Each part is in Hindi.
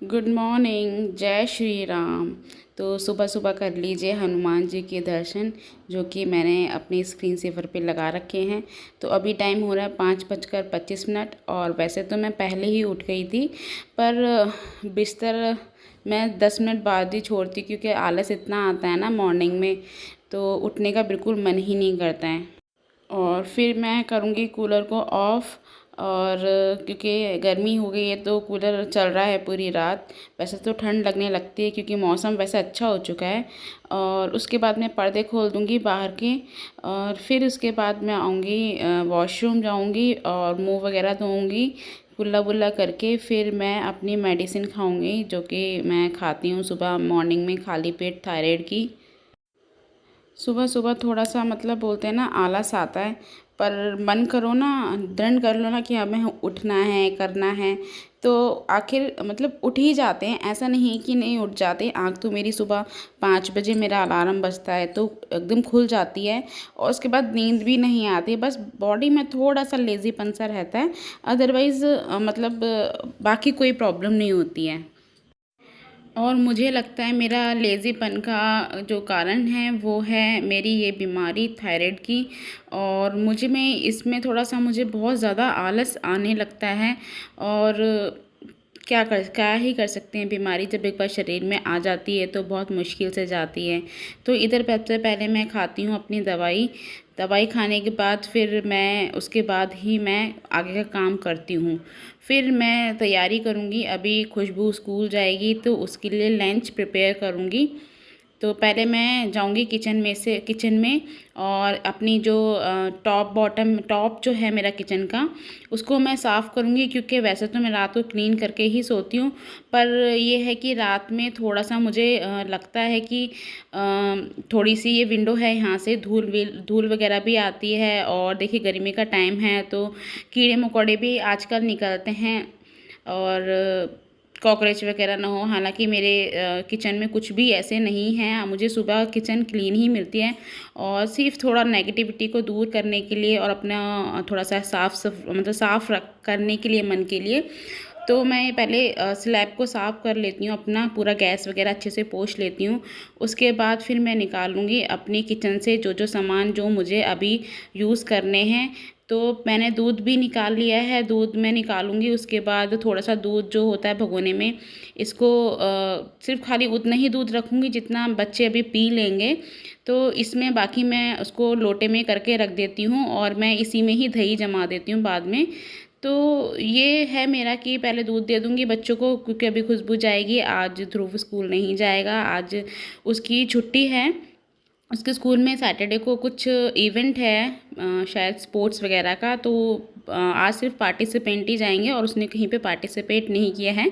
गुड मॉर्निंग, जय श्री राम। तो सुबह सुबह कर लीजिए हनुमान जी के दर्शन, जो कि मैंने अपनी स्क्रीन सेवर पे लगा रखे हैं। तो अभी टाइम हो रहा है 5:25। और वैसे तो मैं पहले ही उठ गई थी, पर बिस्तर मैं 10 मिनट बाद ही छोड़ती, क्योंकि आलस इतना आता है ना मॉर्निंग में, तो उठने का बिल्कुल मन ही नहीं करता है। और फिर मैं करूँगी कूलर को ऑफ़। और क्योंकि गर्मी हो गई है तो कूलर चल रहा है पूरी रात। वैसे तो ठंड लगने लगती है क्योंकि मौसम वैसे अच्छा हो चुका है। और उसके बाद मैं पर्दे खोल दूँगी बाहर के। और फिर उसके बाद मैं आऊँगी, वॉशरूम जाऊँगी और मुंह वगैरह धोऊँगी कुल्ला वुल्ला करके। फिर मैं अपनी मेडिसिन खाऊँगी, जो कि मैं खाती हूँ सुबह मॉर्निंग में खाली पेट, थायराइड की। सुबह सुबह थोड़ा सा मतलब बोलते हैं ना, आलस आता है, पर मन करो ना, दृढ़ कर लो ना कि हमें उठना है, करना है, तो आखिर मतलब उठ ही जाते हैं। ऐसा नहीं है कि नहीं उठ जाते। आँख तो मेरी सुबह 5 बजे मेरा अलार्म बजता है तो एकदम खुल जाती है। और उसके बाद नींद भी नहीं आती, बस बॉडी में थोड़ा सा लेज़ीपन सा रहता है। अदरवाइज़ मतलब बाकी कोई प्रॉब्लम नहीं होती है। और मुझे लगता है मेरा लेज़ीपन का जो कारण है वो है मेरी ये बीमारी थायराइड की। और मुझे बहुत ज़्यादा आलस आने लगता है। और क्या ही कर सकते हैं, बीमारी जब एक बार शरीर में आ जाती है तो बहुत मुश्किल से जाती है। तो इधर सबसे पहले मैं खाती हूँ अपनी दवाई। दवाई खाने के बाद फिर मैं उसके बाद ही मैं आगे का काम करती हूँ। फिर मैं तैयारी करूँगी, अभी खुशबू स्कूल जाएगी तो उसके लिए लंच प्रिपेयर करूँगी। तो पहले मैं जाऊँगी किचन में, और अपनी जो टॉप जो है मेरा किचन का, उसको मैं साफ़ करूँगी, क्योंकि वैसे तो मैं रात को क्लीन करके ही सोती हूँ। पर ये है कि रात में थोड़ा-सा मुझे लगता है कि थोड़ी-सी ये विंडो है, यहाँ से धूल वगैरह भी आती है। और देखिए गर्मी का टाइम है तो कीड़े-मकोड़े भी आजकल निकलते हैं, और कॉकरोच वगैरह ना हो। हालांकि मेरे किचन में कुछ भी ऐसे नहीं हैं। मुझे सुबह किचन क्लीन ही मिलती है, और सिर्फ थोड़ा नेगेटिविटी को दूर करने के लिए और अपना थोड़ा सा साफ़ रख करने के लिए, मन के लिए, तो मैं पहले स्लैब को साफ़ कर लेती हूँ, अपना पूरा गैस वगैरह अच्छे से पोंछ लेती हूँ। उसके बाद फिर मैं निकालूँगी अपनी किचन से जो सामान जो मुझे अभी यूज़ करने हैं। तो मैंने दूध भी निकाल लिया है, दूध मैं निकालूँगी। उसके बाद थोड़ा सा दूध जो होता है भगोने में, इसको सिर्फ खाली उतना ही दूध रखूँगी जितना बच्चे अभी पी लेंगे। तो इसमें बाकी मैं उसको लोटे में करके रख देती हूँ, और मैं इसी में ही दही जमा देती हूँ बाद में। तो ये है मेरा कि पहले दूध दे दूँगी बच्चों को, क्योंकि अभी खुशबू जाएगी। आज ध्रुव स्कूल नहीं जाएगा, आज उसकी छुट्टी है। उसके स्कूल में सैटरडे को कुछ इवेंट है, शायद स्पोर्ट्स वगैरह का, तो आज सिर्फ पार्टिसिपेंट ही जाएंगे, और उसने कहीं पे पार्टिसिपेट नहीं किया है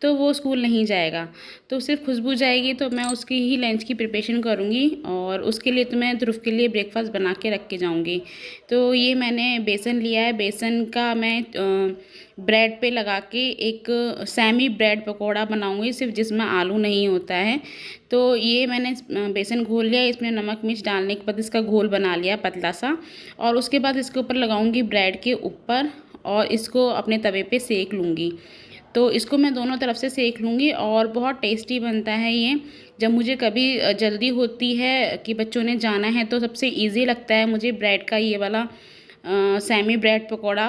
तो वो स्कूल नहीं जाएगा। तो सिर्फ खुशबू जाएगी, तो मैं उसकी ही लंच की प्रिपरेशन करूँगी। और उसके लिए तो मैं ध्रुव के लिए ब्रेकफास्ट बना के रख के जाऊँगी। तो ये मैंने बेसन लिया है, बेसन का मैं ब्रेड पे लगा के एक सेमी ब्रेड पकौड़ा बनाऊँगी, सिर्फ जिसमें आलू नहीं होता है। तो ये मैंने बेसन घोल लिया, इसमें नमक मिर्च डालने के बाद इसका घोल बना लिया पतला सा। और उसके बाद इसके ऊपर लगाऊंगी ब्रेड के ऊपर, और इसको अपने तवे पे सेक लूँगी। तो इसको मैं दोनों तरफ से सेक लूँगी, और बहुत टेस्टी बनता है ये। जब मुझे कभी जल्दी होती है कि बच्चों ने जाना है, तो सबसे ईज़ी लगता है मुझे ब्रेड का ये वाला सेमी ब्रेड पकौड़ा।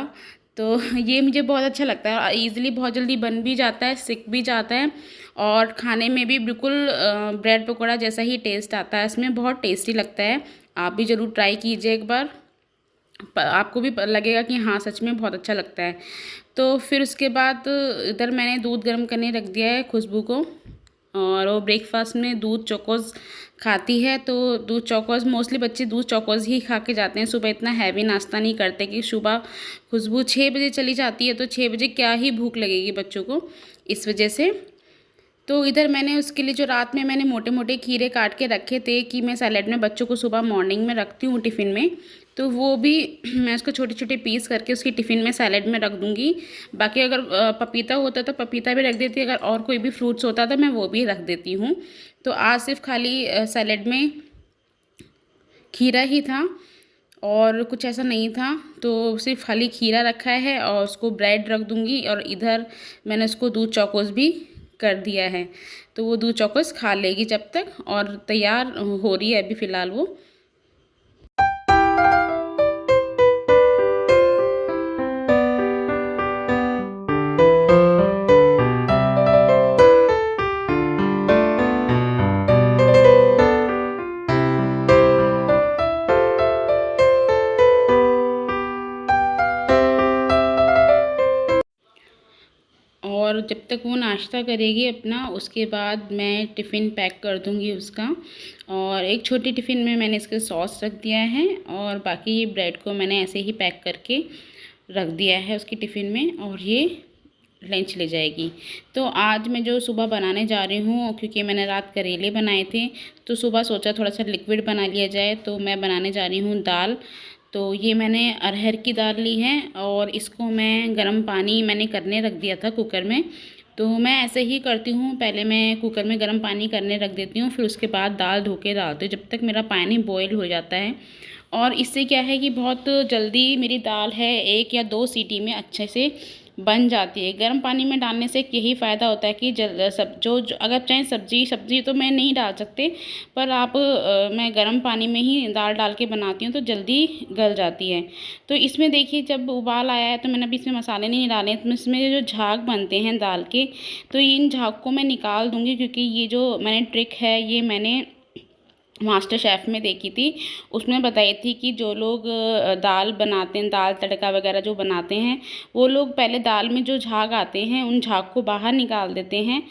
तो ये मुझे बहुत अच्छा लगता है, ईज़िली बहुत जल्दी बन भी जाता है, सिक भी जाता है, और खाने में भी बिल्कुल ब्रेड पकौड़ा जैसा ही टेस्ट आता है, इसमें बहुत टेस्टी लगता है। आप भी ज़रूर ट्राई कीजिए एक बार, आपको भी लगेगा कि हाँ सच में बहुत अच्छा लगता है। तो फिर उसके बाद इधर मैंने दूध गर्म करने रख दिया है खुशबू को, और वो ब्रेकफास्ट में दूध चोकोज़ खाती है। तो दूध चोकोज़ मोस्टली बच्चे दूध चोकोज़ ही खा के जाते हैं, सुबह इतना हैवी नाश्ता नहीं करते। कि सुबह खुशबू 6 बजे चली जाती है, तो 6 बजे क्या ही भूख लगेगी बच्चों को, इस वजह से। तो इधर मैंने उसके लिए जो रात में मैंने मोटे मोटे खीरे काट के रखे थे कि मैं सैलेड में बच्चों को सुबह मॉर्निंग में रखती हूँ टिफ़िन में, तो वो भी मैं उसको छोटे छोटे पीस करके उसकी टिफ़िन में सैलेड में रख दूँगी। बाकी अगर पपीता होता तो पपीता भी रख देती, अगर और कोई भी फ्रूट्स होता तो मैं वो भी रख देती हूँ। तो आज सिर्फ खाली सैलेड में खीरा ही था, और कुछ ऐसा नहीं था। तो सिर्फ खाली खीरा रखा है, और उसको ब्रेड रख दूँगी, और इधर मैंने उसको दूध चोकोज़ भी कर दिया है। तो वो दूध चौकोस खा लेगी जब तक, और तैयार हो रही है अभी फ़िलहाल वो। और जब तक वो नाश्ता करेगी अपना, उसके बाद मैं टिफ़िन पैक कर दूँगी उसका। और एक छोटी टिफ़िन में मैंने इसके सॉस रख दिया है, और बाकी ये ब्रेड को मैंने ऐसे ही पैक करके रख दिया है उसकी टिफ़िन में, और ये लंच ले जाएगी। तो आज मैं जो सुबह बनाने जा रही हूँ, क्योंकि मैंने रात करेले बनाए थे, तो सुबह सोचा थोड़ा सा लिक्विड बना लिया जाए, तो मैं बनाने जा रही हूँ दाल। तो ये मैंने अरहर की दाल ली है, और इसको मैं गर्म पानी मैंने करने रख दिया था कुकर में। तो मैं ऐसे ही करती हूँ, पहले मैं कुकर में गर्म पानी करने रख देती हूँ, फिर उसके बाद दाल धो के डालती हूँ, जब तक मेरा पानी बॉयल हो जाता है। और इससे क्या है कि बहुत जल्दी मेरी दाल है 1 या 2 सीटी में अच्छे से बन जाती है। गर्म पानी में डालने से यही फ़ायदा होता है कि अगर चाहे सब्ज़ी तो मैं नहीं डाल सकते, पर मैं गर्म पानी में ही दाल डाल के बनाती हूँ, तो जल्दी गल जाती है। तो इसमें देखिए जब उबाल आया है, तो मैंने अभी इसमें मसाले नहीं डाले, तो इसमें जो झाग बनते हैं दाल के, तो इन झाग को मैं निकाल दूँगी, क्योंकि ये जो मैंने ट्रिक है ये मैंने मास्टर शेफ़ में देखी थी। उसमें बताई थी कि जो लोग दाल बनाते हैं, दाल तड़का वगैरह जो बनाते हैं, वो लोग पहले दाल में जो झाग आते हैं उन झाग को बाहर निकाल देते हैं।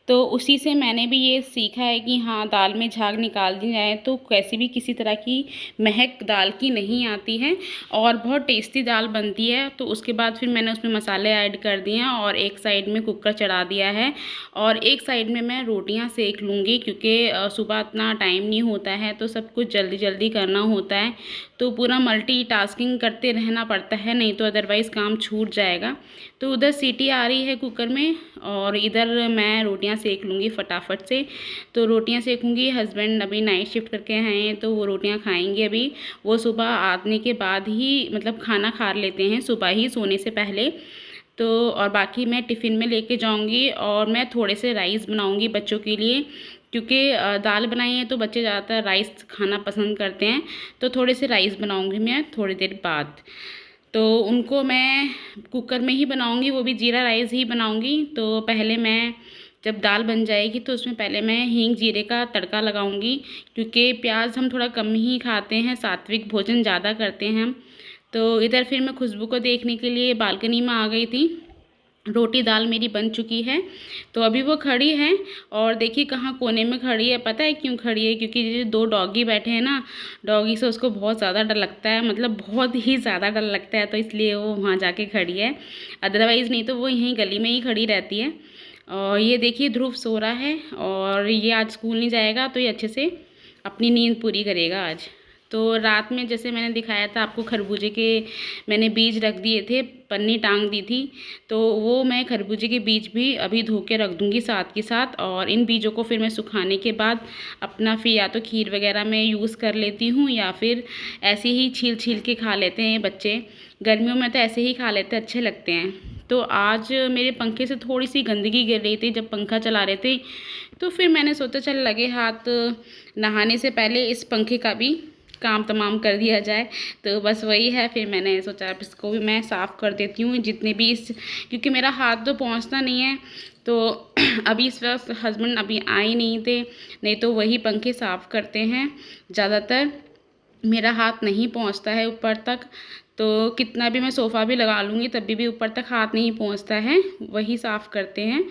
तो उसी से मैंने भी ये सीखा है कि हाँ, दाल में झाग निकाल दी जाए तो कैसी भी किसी तरह की महक दाल की नहीं आती है, और बहुत टेस्टी दाल बनती है। तो उसके बाद फिर मैंने उसमें मसाले ऐड कर दिए हैं, और एक साइड में कुकर चढ़ा दिया है, और एक साइड में मैं रोटियां सेक लूँगी, क्योंकि सुबह इतना टाइम नहीं होता है, तो सब कुछ जल्दी जल्दी करना होता है, तो पूरा मल्टीटास्किंग करते रहना पड़ता है, नहीं तो अदरवाइज़ काम छूट जाएगा। तो उधर सीटी आ रही है कुकर में, और इधर मैं रोटियां सेक लूँगी फटाफट से। तो रोटियां सेकूँगी, हस्बैंड अभी नाइट शिफ्ट करके आए हैं, तो वो रोटियां खाएंगे अभी। वो सुबह आने के बाद ही मतलब खाना खा लेते हैं, सुबह ही सोने से पहले। तो और बाकी मैं टिफ़िन में लेके जाऊंगी, और मैं थोड़े से राइस बनाऊंगी बच्चों के लिए, क्योंकि दाल बनाई है तो बच्चे ज़्यादातर राइस खाना पसंद करते हैं। तो थोड़े से राइस बनाऊंगी मैं थोड़ी देर बाद। तो उनको मैं कुकर में ही बनाऊंगी, वो भी जीरा राइस ही बनाऊंगी। तो पहले मैं जब दाल बन जाएगी तो उसमें पहले मैं हींग जीरे का तड़का लगाऊंगी, क्योंकि प्याज हम थोड़ा कम ही खाते हैं, सात्विक भोजन ज़्यादा करते हैं हम। तो इधर फिर मैं खुशबू को देखने के लिए बालकनी में आ गई थी। रोटी दाल मेरी बन चुकी है, तो अभी वो खड़ी है, और देखिए कहाँ कोने में खड़ी है। पता है क्यों खड़ी है? क्योंकि जो 2 डॉगी बैठे हैं ना, डॉगी से उसको बहुत ज़्यादा डर लगता है, मतलब बहुत ही ज़्यादा डर लगता है, तो इसलिए वो वहाँ जाके खड़ी है। अदरवाइज़ नहीं तो वो यहीं गली में ही खड़ी रहती है। और ये देखिए ध्रुव सो रहा है, और ये आज स्कूल नहीं जाएगा, तो ये अच्छे से अपनी नींद पूरी करेगा आज। तो रात में जैसे मैंने दिखाया था आपको, खरबूजे के मैंने बीज रख दिए थे, पन्नी टांग दी थी, तो वो मैं खरबूजे के बीज भी अभी धो के रख दूँगी साथ के साथ। और इन बीजों को फिर मैं सुखाने के बाद अपना फिर या तो खीर वगैरह में यूज़ कर लेती हूँ, या फिर ऐसे ही छील छील के खा लेते हैं बच्चे। गर्मियों में तो ऐसे ही खा लेते, अच्छे लगते हैं। तो आज मेरे पंखे से थोड़ी सी गंदगी गिर रही थी जब पंखा चला रहे थे, तो फिर मैंने सोचा चल लगे हाथ नहाने से पहले इस पंखे का भी काम तमाम कर दिया जाए। तो बस वही है, फिर मैंने सोचा अब इसको भी मैं साफ़ कर देती हूँ, जितने भी क्योंकि मेरा हाथ तो पहुँचता नहीं है। तो अभी इस वक्त हस्बैंड अभी आए नहीं थे, नहीं तो वही पंखे साफ़ करते हैं ज़्यादातर। मेरा हाथ नहीं पहुँचता है ऊपर तक, तो कितना भी मैं सोफ़ा भी लगा लूँगी तब भी ऊपर तक हाथ नहीं पहुँचता है, वही साफ़ करते हैं।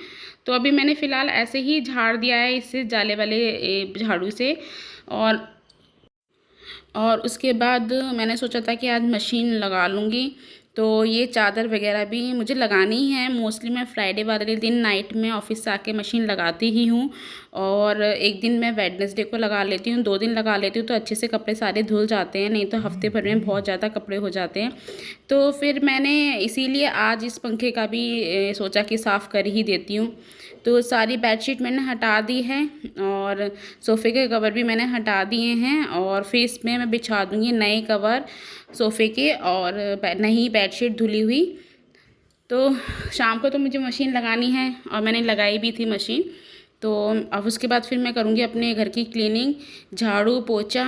तो अभी मैंने फ़िलहाल ऐसे ही झाड़ दिया है इससे, जाले वाले झाड़ू से। और उसके बाद मैंने सोचा था कि आज मशीन लगा लूँगी। तो ये चादर वगैरह भी मुझे लगानी है। मोस्टली मैं फ्राइडे वाले दिन नाइट में ऑफिस से आके मशीन लगाती ही हूँ, और एक दिन मैं वेडनेसडे को लगा लेती हूँ, 2 दिन लगा लेती हूँ, तो अच्छे से कपड़े सारे धुल जाते हैं, नहीं तो हफ्ते भर में बहुत ज़्यादा कपड़े हो जाते हैं। तो फिर मैंने इसीलिए आज इस पंखे का भी सोचा कि साफ़ कर ही देती हूँ। तो सारी बेडशीट मैंने हटा दी है, और सोफ़े के कवर भी मैंने हटा दिए हैं, और फिर इसमें मैं बिछा दूँगी नए कवर सोफ़े के, और नई बेडशीट धुली हुई। तो शाम को तो मुझे मशीन लगानी है और मैंने लगाई भी थी मशीन। तो अब उसके बाद फिर मैं करूँगी अपने घर की क्लीनिंग, झाड़ू पोछा,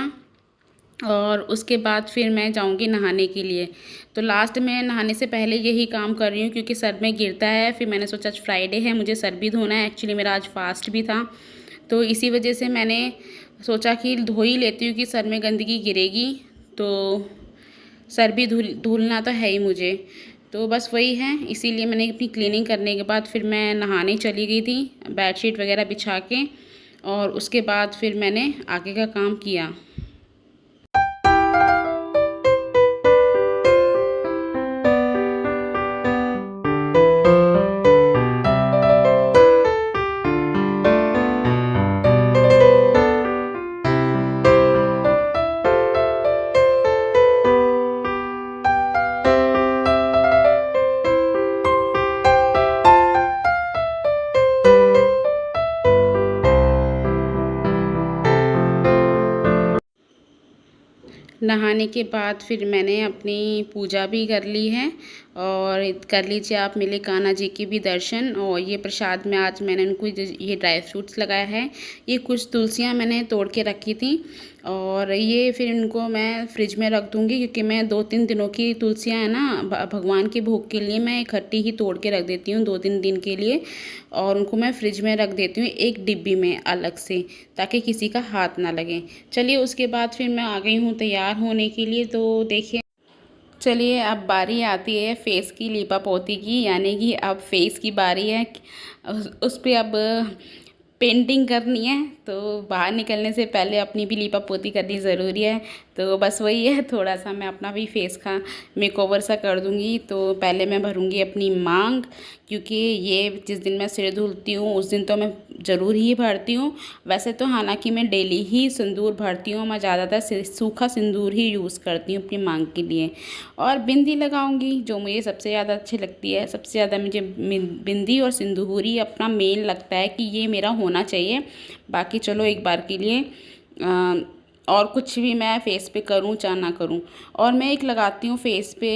और उसके बाद फिर मैं जाऊंगी नहाने के लिए। तो लास्ट में नहाने से पहले यही काम कर रही हूँ क्योंकि सर में गिरता है। फिर मैंने सोचा आज फ्राइडे है, मुझे सर भी धोना है। एक्चुअली मेरा आज फास्ट भी था, तो इसी वजह से मैंने सोचा कि धो ही लेती हूँ कि सर में गंदगी गिरेगी तो सर भी धुलना तो है ही मुझे। तो बस वही है, इसीलिए मैंने अपनी क्लीनिंग करने के बाद फिर मैं नहाने चली गई थी, बेडशीट वगैरह बिछा के, और उसके बाद फिर मैंने आगे का काम किया। नहाने के बाद फिर मैंने अपनी पूजा भी कर ली है, और कर लीजिए आप मेरे कान्हा जी के भी दर्शन। और ये प्रसाद में आज मैंने उनको ये ड्राई फ्रूट्स लगाया है। ये कुछ तुलसियाँ मैंने तोड़ के रखी थी, और ये फिर इनको मैं फ्रिज में रख दूँगी क्योंकि मैं 2-3 दिनों की तुलसियाँ हैं ना, भगवान के भोग के लिए मैं इकट्ठी ही तोड़ के रख देती हूँ 2-3 दिन के लिए, और उनको मैं फ्रिज में रख देती हूँ एक डिब्बी में अलग से, ताकि किसी का हाथ ना लगे। चलिए उसके बाद फिर मैं आ गई हूँ तैयार होने के लिए। तो देखिए, चलिए अब बारी आती है फेस की लीपा पोती की, यानी कि अब फेस की बारी है। उस पर अब पेंटिंग करनी है, तो बाहर निकलने से पहले अपनी भी लीपा पोती करनी ज़रूरी है। तो बस वही है, थोड़ा सा मैं अपना भी फेस का मेकओवर सा कर दूंगी। तो पहले मैं भरूंगी अपनी मांग, क्योंकि ये जिस दिन मैं सिर धुलती हूँ उस दिन तो मैं ज़रूर ही भरती हूँ। वैसे तो हालांकि मैं डेली ही सिंदूर भरती हूँ, मैं ज़्यादातर सूखा सिंदूर ही यूज़ करती हूँ अपनी मांग के लिए। और बिंदी लगाऊंगी जो मुझे सबसे ज़्यादा अच्छी लगती है। सबसे ज़्यादा मुझे बिंदी और सिंदूर ही अपना मेन लगता है कि ये मेरा होना चाहिए। बाकी चलो एक बार के लिए और कुछ भी मैं फेस पे करूँ चाहे ना करूँ। और मैं एक लगाती हूँ फेस पे,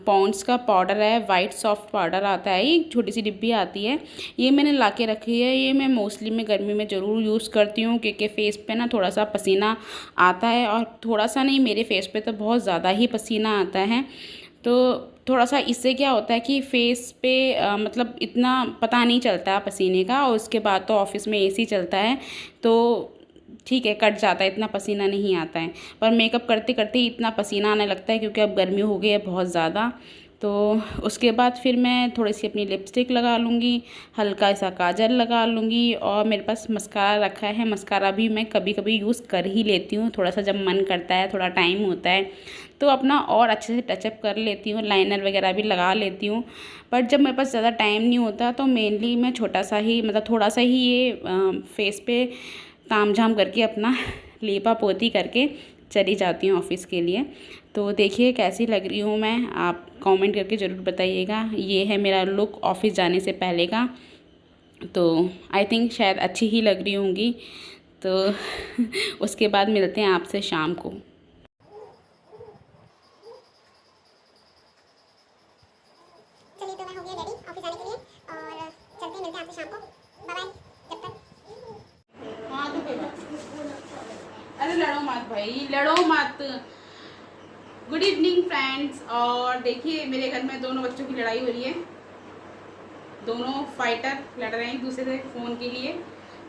पॉन्ड्स का पाउडर है, वाइट सॉफ्ट पाउडर आता है, एक छोटी सी डिब्बी आती है। ये मैंने ला के रखी है। ये मैं मोस्टली मैं गर्मी में ज़रूर यूज़ करती हूँ क्योंकि फ़ेस पे ना थोड़ा सा पसीना आता है, और थोड़ा सा नहीं, मेरे फेस पे तो बहुत ज़्यादा ही पसीना आता है। तो थोड़ा सा इससे क्या होता है कि फेस पे मतलब इतना पता नहीं चलता पसीने का, और उसके बाद तो ऑफिस में एसी चलता है तो ठीक है कट जाता है, इतना पसीना नहीं आता है। पर मेकअप करते करते ही इतना पसीना आने लगता है क्योंकि अब गर्मी हो गई है बहुत ज़्यादा। तो उसके बाद फिर मैं थोड़ी सी अपनी लिपस्टिक लगा लूँगी, हल्का सा काजल लगा लूँगी, और मेरे पास मस्कारा रखा है। मस्कारा भी मैं कभी कभी यूज़ कर ही लेती हूँ, थोड़ा सा जब मन करता है, थोड़ा टाइम होता है तो अपना और अच्छे से टचअप कर लेती हूँ। लाइनर वगैरह भी लगा लेती हूँ। बट जब मेरे पास ज़्यादा टाइम नहीं होता तो मेनली मैं छोटा सा ही, मतलब थोड़ा सा ही ये फेस पे ताम झाम करके अपना लीपा पोती करके चली जाती हूँ ऑफ़िस के लिए। तो देखिए कैसी लग रही हूँ मैं, आप कमेंट करके ज़रूर बताइएगा। ये है मेरा लुक ऑफ़िस जाने से पहले का। तो आई थिंक शायद अच्छी ही लग रही होंगी। तो उसके बाद मिलते हैं आपसे शाम को। चलिए तो मैं हो गया रेडी ऑफिस जाने के लिए, और चलते हैं, मिलते हैं आपसे शाम को। बाय बाय जब तक। हाँ तो अरे लड़ो मत भाई, लड़ो मत। Good evening friends. और देखिए मेरे घर में दोनों बच्चों की लड़ाई हो रही है, दोनों फाइटर लड़ रहे हैं एक दूसरे से फ़ोन के लिए।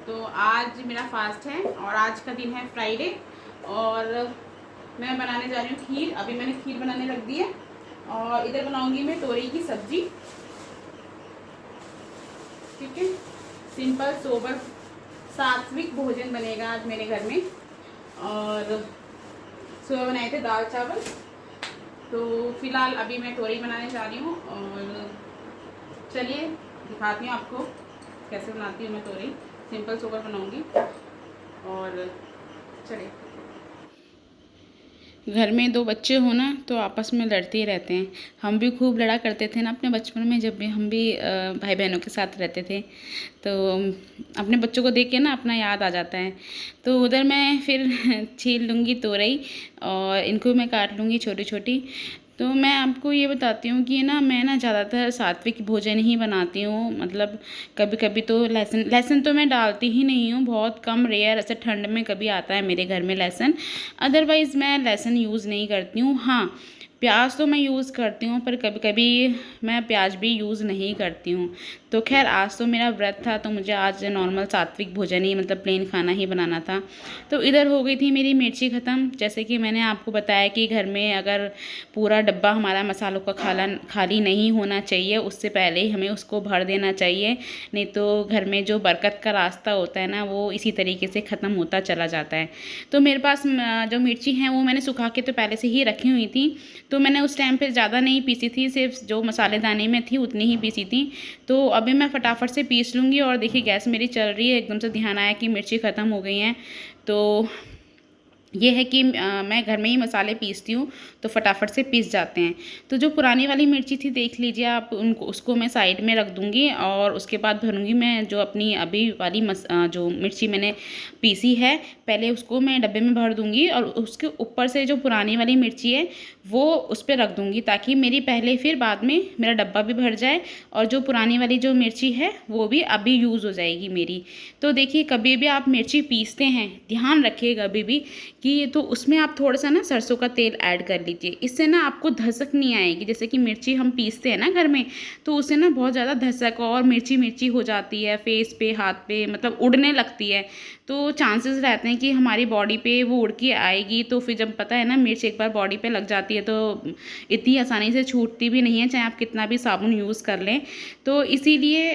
तो आज मेरा फास्ट है और आज का दिन है फ्राइडे, और मैं बनाने जा रही हूँ खीर। अभी मैंने खीर बनाने रख दी है, और इधर बनाऊंगी मैं तोरई की सब्जी। ठीक है, सिंपल सोबर सात्विक भोजन बनेगा आज मेरे घर में। और सुबह बनाए थे दाल चावल। तो फिलहाल अभी मैं तोरई बनाने जा रही हूँ, और चलिए दिखाती हूँ आपको कैसे बनाती हूँ मैं तोरई। सिंपल सोबर बनाऊंगी। और चलिए, घर में दो बच्चे हो ना तो आपस में लड़ते ही रहते हैं। हम भी खूब लड़ा करते थे ना अपने बचपन में, जब भी हम भी भाई बहनों के साथ रहते थे। तो अपने बच्चों को देख के ना अपना याद आ जाता है। तो उधर मैं फिर छील लूँगी तोरई, और इनको मैं काट लूँगी छोटी छोटी। तो मैं आपको ये बताती हूँ कि ना मैं ना ज़्यादातर सात्विक भोजन ही बनाती हूँ। मतलब कभी कभी तो लहसुन लहसुन तो मैं डालती ही नहीं हूँ, बहुत कम, रेयर, ऐसे ठंड में कभी आता है मेरे घर में लहसुन। अदरवाइज़ मैं लहसुन यूज़ नहीं करती हूँ। हाँ, प्याज तो मैं यूज़ करती हूँ, पर कभी कभी मैं प्याज भी यूज़ नहीं करती हूँ। तो खैर आज तो मेरा व्रत था, तो मुझे आज नॉर्मल सात्विक भोजन ही, मतलब प्लेन खाना ही बनाना था। तो इधर हो गई थी मेरी मिर्ची ख़त्म। जैसे कि मैंने आपको बताया कि घर में अगर पूरा डब्बा हमारा मसालों का खाली नहीं होना चाहिए, उससे पहले ही हमें उसको भर देना चाहिए, नहीं तो घर में जो बरकत का रास्ता होता है ना, वो इसी तरीके से ख़त्म होता चला जाता है। तो मेरे पास जो मिर्ची हैं वो मैंने सुखा के तो पहले से ही रखी हुई थी। तो मैंने उस टाइम पे ज़्यादा नहीं पीसी थी, सिर्फ जो मसालेदानी में थी उतनी ही पीसी थी। तो अभी मैं फटाफट से पीस लूँगी। और देखिए गैस मेरी चल रही है, एकदम से ध्यान आया कि मिर्ची ख़त्म हो गई हैं। तो ये है कि मैं घर में ही मसाले पीसती हूँ, तो फटाफट से पीस जाते हैं। तो जो पुरानी वाली मिर्ची थी, देख लीजिए आप, उनको उसको मैं साइड में रख दूँगी और उसके बाद भरूँगी मैं जो अपनी अभी वाली जो मिर्ची मैंने पीसी है, पहले उसको मैं डब्बे में भर दूँगी और उसके ऊपर से जो पुरानी वाली मिर्ची है वो उस पर रख दूँगी, ताकि मेरी पहले फिर बाद में मेरा डब्बा भी भर जाए और जो पुरानी वाली जो मिर्ची है वो भी अभी यूज़ हो जाएगी मेरी। तो देखिए कभी भी आप मिर्ची पीसते हैं, ध्यान रखिएगा कभी भी कि तो उसमें आप थोड़ा सा ना सरसों का तेल ऐड कर लीजिए। इससे ना आपको धसक नहीं आएगी। जैसे कि मिर्ची हम पीसते हैं ना घर में, तो उससे ना बहुत ज़्यादा धसक और मिर्ची मिर्ची हो जाती है, फेस पे, हाथ पे, मतलब उड़ने लगती है। तो चांसेस रहते हैं कि हमारी बॉडी पे वो उड़ के आएगी। तो फिर जब पता है ना मिर्च एक बार बॉडी पे लग जाती है तो इतनी आसानी से छूटती भी नहीं है, चाहे आप कितना भी साबुन यूज़ कर लें। तो इसीलिए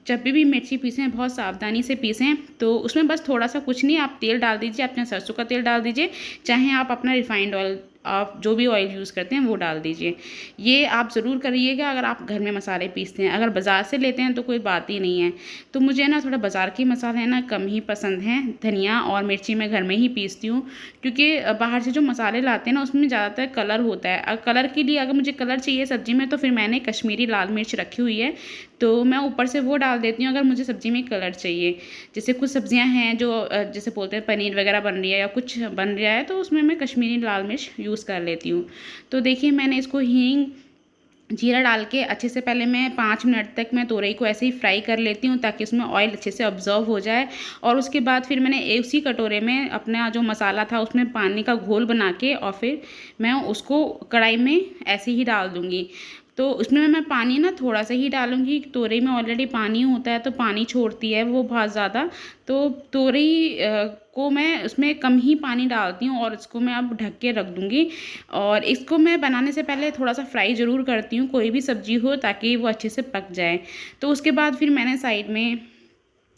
जब भी मिर्ची पीसें बहुत सावधानी से पीसें। तो उसमें बस थोड़ा सा, कुछ नहीं, आप तेल डाल दीजिए, अपना सरसों का तेल डाल दीजिए, चाहे आप अपना रिफाइंड ऑयल, आप जो भी ऑयल यूज़ करते हैं वो डाल दीजिए। ये आप ज़रूर करिएगा अगर आप घर में मसाले पीसते हैं। अगर बाज़ार से लेते हैं तो कोई बात ही नहीं है। तो मुझे ना थोड़ा बाज़ार के मसाले ना कम ही पसंद हैं। धनिया और मिर्ची मैं घर में ही पीसती हूँ, क्योंकि बाहर से जो मसाले लाते हैं ना उसमें ज़्यादातर कलर होता है। कलर के लिए अगर मुझे कलर चाहिए सब्ज़ी में, तो फिर मैंने कश्मीरी लाल मिर्च रखी हुई है, तो मैं ऊपर से वो डाल देती हूँ अगर मुझे सब्ज़ी में कलर चाहिए। जैसे कुछ सब्ज़ियाँ हैं जो जैसे बोलते हैं पनीर वगैरह बन रही है या कुछ बन रहा है, तो उसमें मैं कश्मीरी लाल मिर्च यूज़ कर लेती हूँ। तो देखिए मैंने इसको हींग, जीरा डाल के अच्छे से पहले मैं 5 मिनट तक मैं तोरई को ऐसे ही फ्राई कर लेती हूँ, ताकि उसमें ऑयल अच्छे से ऑब्जर्व हो जाए। और उसके बाद फिर मैंने उसी कटोरे में अपना जो मसाला था उसमें पानी का घोल बना के और फिर मैं उसको कढ़ाई में ऐसे ही डाल दूँगी। तो उसमें मैं पानी ना थोड़ा सा ही डालूँगी। तोरई में ऑलरेडी पानी होता है, तो पानी छोड़ती है वो बहुत ज़्यादा। तो तोरई को मैं उसमें कम ही पानी डालती हूँ और इसको मैं अब ढक के रख दूँगी। और इसको मैं बनाने से पहले थोड़ा सा फ्राई ज़रूर करती हूँ, कोई भी सब्ज़ी हो, ताकि वो अच्छे से पक जाए। तो उसके बाद फिर मैंने साइड में,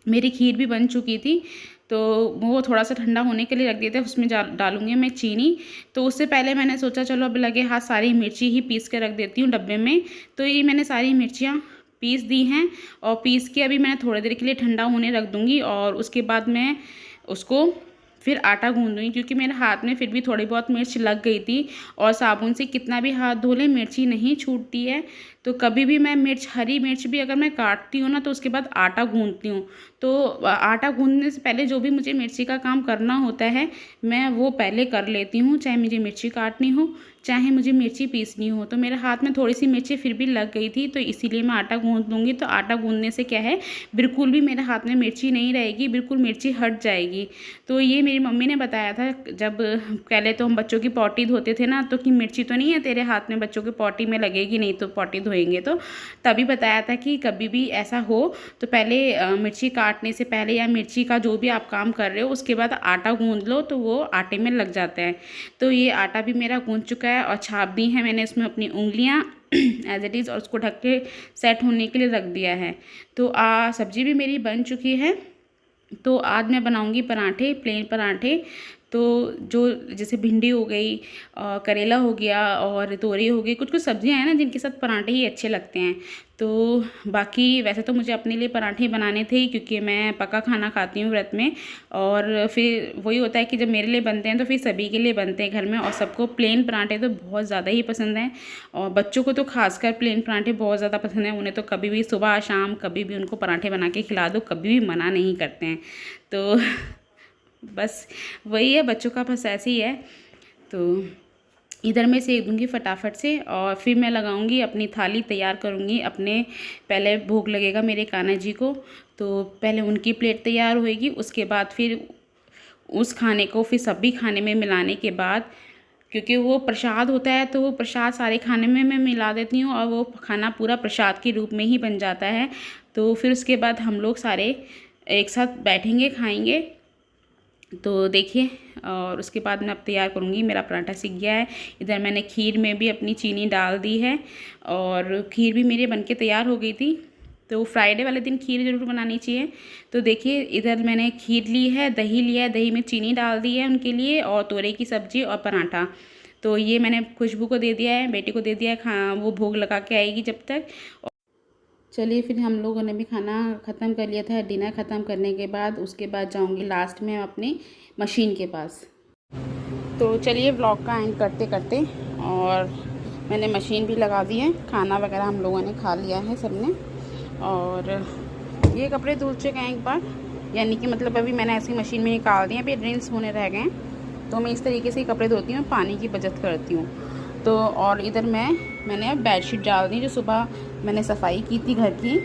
मेरी खीर भी बन चुकी थी, तो वो थोड़ा सा ठंडा होने के लिए रख दिया था। उसमें डालूँगी मैं चीनी। तो उससे पहले मैंने सोचा चलो अब लगे हाथ सारी मिर्ची ही पीस के रख देती हूँ डब्बे में। तो ये मैंने सारी मिर्चियाँ पीस दी हैं और पीस के अभी मैं थोड़ी देर के लिए ठंडा होने रख दूँगी। और उसके बाद मैं उसको फिर आटा गूँधूँगी, क्योंकि मेरे हाथ में फिर भी थोड़ी बहुत मिर्च लग गई थी। और साबुन से कितना भी हाथ धो लें मिर्ची नहीं छूटती है। तो कभी भी मैं हरी मिर्च भी अगर मैं काटती हूँ ना, तो उसके बाद आटा गूँधती हूँ। तो आटा गूँधने से पहले जो भी मुझे मिर्ची का काम करना होता है मैं वो पहले कर लेती हूँ, चाहे मुझे मिर्ची काटनी हो, चाहे मुझे मिर्ची पीसनी हो। तो मेरे हाथ में थोड़ी सी मिर्ची फिर भी लग गई थी, तो इसीलिए मैं आटा गूँध लूँगी। तो आटा गूँधने से क्या है, बिल्कुल भी मेरे हाथ में मिर्ची नहीं रहेगी, बिल्कुल मिर्ची हट जाएगी। तो ये मेरी मम्मी ने बताया था, जब पहले तो हम बच्चों की पॉटी धोते थे ना, तो कि मिर्ची तो नहीं है तेरे हाथ में, बच्चों की पॉटी में लगेगी नहीं तो पॉटी धोएंगे। तो तभी बताया था कि कभी भी ऐसा हो तो पहले मिर्ची काटने से पहले या मिर्ची का जो भी आप काम कर रहे हो उसके बाद आटा गूँध लो, तो वो आटे में लग जाता है। तो ये आटा भी मेरा गूँध चुका है और छाप दी है मैंने इसमें अपनी उंगलियां एज इट इज़, और उसको ढक के सेट होने के लिए रख दिया है। तो सब्जी भी मेरी बन चुकी है। तो आज मैं बनाऊंगी पराठे, प्लेन पराठे। तो जो जैसे भिंडी हो गई, करेला हो गया और तोरी हो गई, कुछ कुछ सब्जियां हैं ना जिनके साथ पराठे ही अच्छे लगते हैं। तो बाकी वैसे तो मुझे अपने लिए पराठे बनाने थे, क्योंकि मैं पका खाना खाती हूँ व्रत में। और फिर वही होता है कि जब मेरे लिए बनते हैं तो फिर सभी के लिए बनते हैं घर में, और सबको प्लेन पराठे तो बहुत ज़्यादा ही पसंद हैं। और बच्चों को तो खासकर प्लेन पराठे बहुत ज़्यादा पसंद हैं। उन्हें तो कभी भी सुबह शाम कभी भी उनको पराठे बना के खिला दो, कभी भी मना नहीं करते हैं। तो बस वही है, बच्चों का बस ऐसे ही है। तो इधर मैं सेक दूँगी फटाफट से और फिर मैं लगाऊँगी अपनी थाली तैयार करूँगी अपने। पहले भोग लगेगा मेरे कान्हा जी को, तो पहले उनकी प्लेट तैयार होएगी, उसके बाद फिर उस खाने को फिर सभी खाने में मिलाने के बाद, क्योंकि वो प्रसाद होता है तो वो प्रसाद सारे खाने में मैं मिला देती हूँ और वो खाना पूरा प्रसाद के रूप में ही बन जाता है। तो फिर उसके बाद हम लोग सारे एक साथ बैठेंगे, खाएंगे। तो देखिए, और उसके बाद मैं अब तैयार करूँगी। मेरा पराठा सीख गया है। इधर मैंने खीर में भी अपनी चीनी डाल दी है और खीर भी मेरी बनके तैयार हो गई थी। तो फ्राइडे वाले दिन खीर ज़रूर बनानी चाहिए। तो देखिए, इधर मैंने खीर ली है, दही लिया है, दही में चीनी डाल दी है उनके लिए, और तोरई की सब्ज़ी और पराठा। तो ये मैंने खुशबू को दे दिया है, बेटी को दे दिया है, वो भोग लगा के आएगी जब तक। चलिए, फिर हम लोगों ने भी खाना ख़त्म कर लिया था। डिनर ख़त्म करने के बाद उसके बाद जाऊंगी लास्ट में अपनी मशीन के पास। तो चलिए, व्लॉग का एंड करते करते, और मैंने मशीन भी लगा दी है। खाना वगैरह हम लोगों ने खा लिया है सबने, और ये कपड़े धुल चुके हैं एक बार, यानी कि मतलब अभी मैंने ऐसी मशीन में निकाल दिए, अभी रिंस होने रह गए हैं। तो मैं इस तरीके से कपड़े धोती हूँ, पानी की बचत करती हूँ। तो और इधर मैंने बेडशीट डाल दी, जो सुबह मैंने सफाई की थी घर की,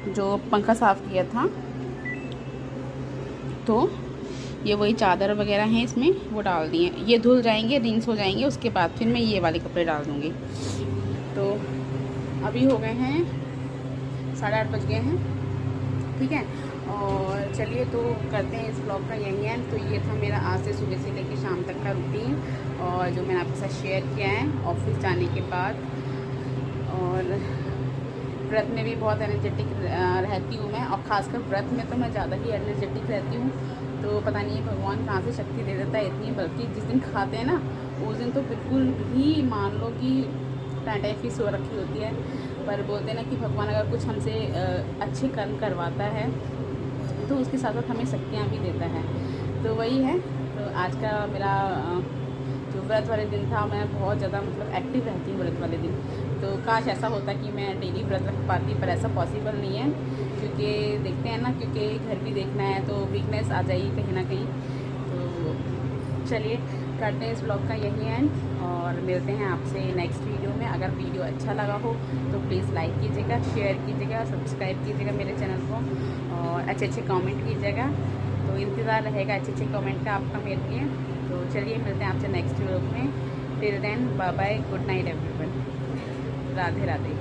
जो पंखा साफ़ किया था। तो ये वही चादर वगैरह हैं इसमें, वो डाल दिए। ये धुल जाएंगे, रिंस हो जाएंगे, उसके बाद फिर मैं ये वाले कपड़े डाल दूँगी। तो अभी हो गए हैं 8:30 बज गए हैं, ठीक है। और चलिए, तो करते हैं इस ब्लॉग का यही है। तो ये था मेरा आज से सुबह से लेकर शाम तक का रूटीन, और जो मैंने आपके साथ शेयर किया है ऑफिस जाने के बाद। और व्रत में भी बहुत एनर्जेटिक रहती हूँ मैं, और ख़ासकर व्रत में तो मैं ज़्यादा ही एनर्जेटिक रहती हूँ। तो पता नहीं भगवान कहाँ से शक्ति दे देता है इतनी, बल्कि जिस दिन खाते हैं ना उस दिन तो बिल्कुल ही मान लो कि टाँटाई फीस हो रखी होती है। पर बोलते हैं ना कि भगवान अगर कुछ हमसे अच्छे कर्म करवाता है तो उसके साथ साथ हमें शक्तियाँ भी देता है। तो वही है। तो आज का मेरा जो व्रत वाले दिन था, मैं बहुत ज़्यादा मतलब एक्टिव रहती हूँ व्रत वाले दिन। तो काश ऐसा होता कि मैं डेली व्रत रख पाती, पर ऐसा पॉसिबल नहीं है, क्योंकि देखते हैं ना, क्योंकि घर भी देखना है तो वीकनेस आ जाएगी कहीं ना कहीं। तो चलिए, करते हैं इस ब्लॉग का यही एंड, और मिलते हैं आपसे नेक्स्ट वीडियो में। अगर वीडियो अच्छा लगा हो तो प्लीज़ लाइक कीजिएगा, शेयर कीजिएगा, सब्सक्राइब कीजिएगा मेरे चैनल को, और अच्छे अच्छे कमेंट कीजिएगा। तो इंतज़ार रहेगा अच्छे अच्छे कमेंट का आपका मेरे लिए। तो चलिए, मिलते हैं आपसे नेक्स्ट वीडियो में। Till then, bye bye, good night everyone, Radhe Radhe.